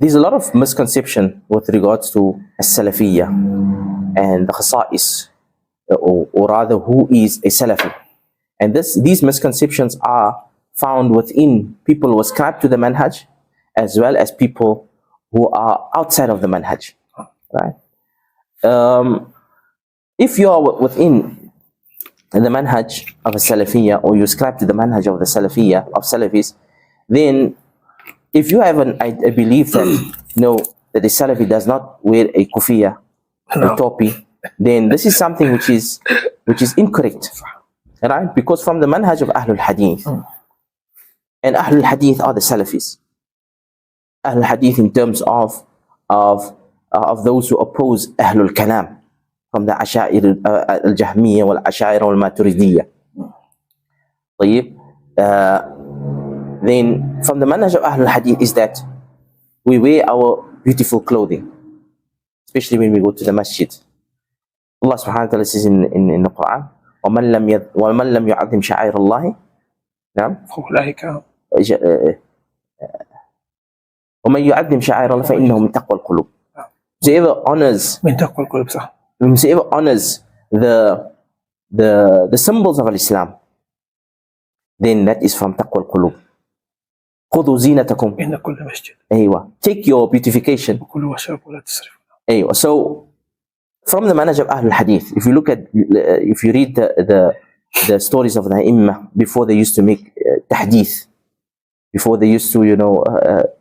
there's a lot of misconception with regards to Salafiyyah and the khasa'is, or rather who is a Salafi. And these misconceptions are found within people who ascribe to the manhaj, as well as people who are outside of the manhaj, right? If you are within the manhaj of a Salafiyyah, or you ascribe to the manhaj of the Salafiyyah, of Salafis, then if you have a belief that that the Salafi does not wear a kufiya, a topi, then this is something which is incorrect, right? Because from the manhaj of Ahlul Hadith, and Ahlul Hadith are the Salafis. Ahlul Hadith in terms of those who oppose Ahlul Kalam, from the Asha'ir al-Jahmiyyah wal Asha'ir wal-Maturidiyya. Then from the manhaj of Ahlul Hadith is that we wear our beautiful clothing, especially when we go to the masjid. Allah subhanahu wa ta'ala says in the Quran, وَمَنْ لَمْ يُعَظِّمْ شَعَائِرَ اللَّهِ وَمَنْ يُعَظِّمْ شَعَائِرَ اللَّهِ فَإِنَّهُ مِنْ تَقْوَى الْقُلُوبِ. Whoever honors the symbols of Islam, then that is from taqwa al-qulub. خُذُوا زِينَتَكُمْ إِنَّ كُلَّ مَسْجِدٍ. Take your beautification. وَكُلُوا وَاشْرَبُوا وَلَا تُسْرِفُوا. So from the manhaj of Ahlul Hadith, if you read the stories of the Imam before they used to make tahdith, before they used to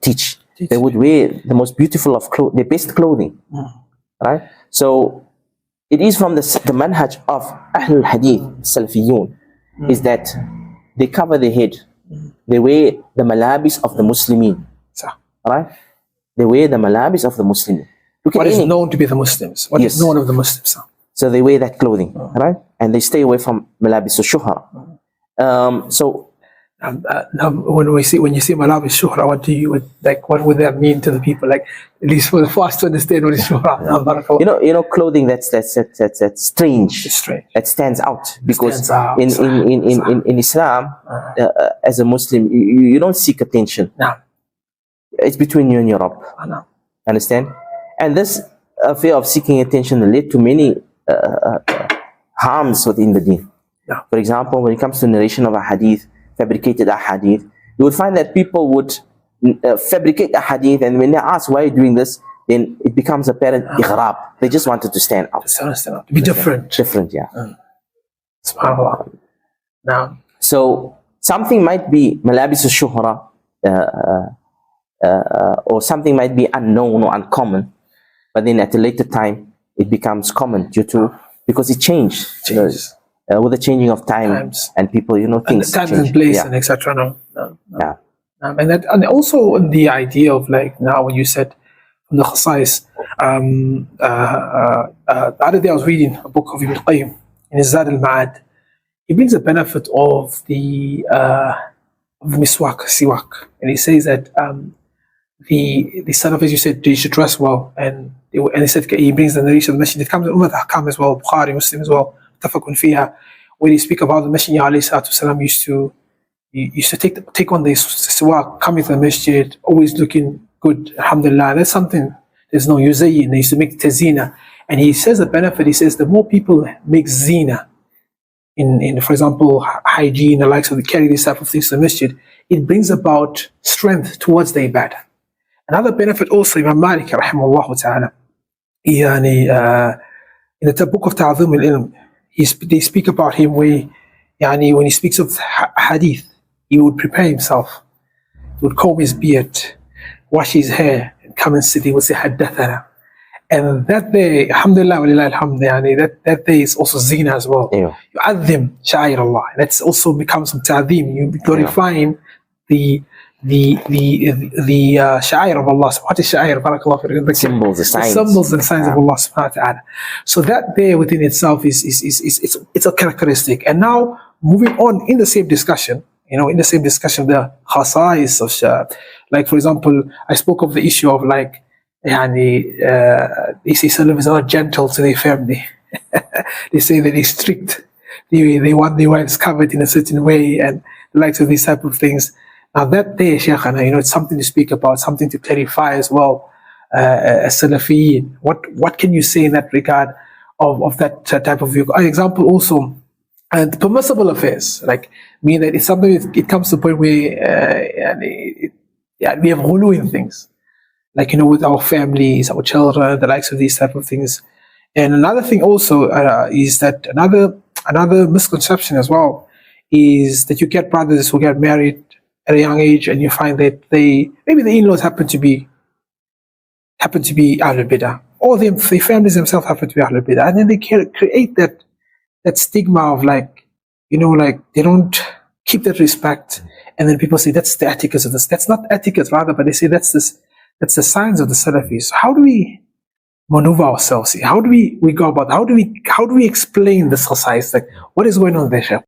teach, they would wear the most beautiful of the best clothing, right? So it is from the manhaj of Ahlul Hadith, Salafiyyun, is that they cover their head, they wear the malabis of the Muslimin, right? They wear the malabis of the Muslimin. What is known to be the Muslims? What is known of the Muslims? So they wear that clothing, right? And they stay away from malabis al-shuhra. When you see malabis shuhra, what would that mean to the people? Like, at least for us to understand what is shuhra. Clothing that's strange. It's strange. That stands out, because in Islam, as a Muslim, you don't seek attention. No. It's between you and your Rabb. No. Understand? And this affair of seeking attention led to many harms within the deen. Yeah. For example, when it comes to narration of a hadith, fabricated a hadith, you would find that people would fabricate a hadith, and when they ask why are you doing this, then it becomes apparent ighrab. They just wanted to stand out. To be different. Different, yeah. SubhanAllah. Now, so something might be malabis al-shuhra, or something might be unknown or uncommon, but then at a later time it becomes common because it changed. With the changing of times and people, things times change. and place, and etc. No. Yeah. And also the idea of, like, now when you said from the khasais, the other day I was reading a book of Ibn Qayyim in Zad al-Ma'ad. He brings a benefit of the siwak, and he says that the Salafis, you said, they should dress well, and he said, he brings the narration of the Masjid. It comes in Ummah al-Ahkam as well, Bukhari, Muslim as well, Tafakun Fiha, where they speak about the Messenger alayhi salatu wasalam used to take on the siwak, coming to the masjid, always looking good, alhamdulillah. That's something, there's no yuzayin, they used to make tazina. And he says the benefit, he says the more people make zina, in for example, hygiene, the likes of the carry this type of things to the masjid, it brings about strength towards the ibadah. Another benefit also, Imam Malik, rahimahullah ta'ala, in the book of Ta'adhum al-Ilm, they speak about him where, when he speaks of hadith, he would prepare himself, he would comb his beard, wash his hair, and come and sit, he would say, haddathana. And that day, alhamdulillah, walillah alhamd, that day is also zina as well. Yu'adhim sha'ir Allah. That's also becomes some ta'adhim. You glorifying the sha'ir of Allah. What is sha'ir? Barakallah fiik. The symbols, the signs. The symbols and signs of Allah subhanahu wa ta'ala. So that day within itself it's a characteristic. And now moving on in the same discussion, the khasa'is of like, for example, I spoke of the issue of, like, they say Salafis are not gentle to their family. They say that they're strict. They want their wives covered in a certain way, and the likes of these type of things. Now that there, Shaykhana, it's something to speak about, something to clarify as well. Salafiyyah, what can you say in that regard of that type of view? An example also, and permissible affairs, like mean that it's something. It comes to the point where we have ghulu in things, like with our families, our children, the likes of these type of things. And another thing also is that another misconception as well is that you get brothers who get married at a young age, and you find that maybe the in-laws happen to be Ahlul Bidah, or their families themselves happen to be Ahlul Bidah, and then they create that stigma of like they don't keep that respect, and then people say that's the etiquette of this. That's not etiquette, rather, but they say that's the signs of the Salafis. How do we maneuver ourselves here? How do we go about? How do we explain this exercise? Like, what is going on there, Sheikh?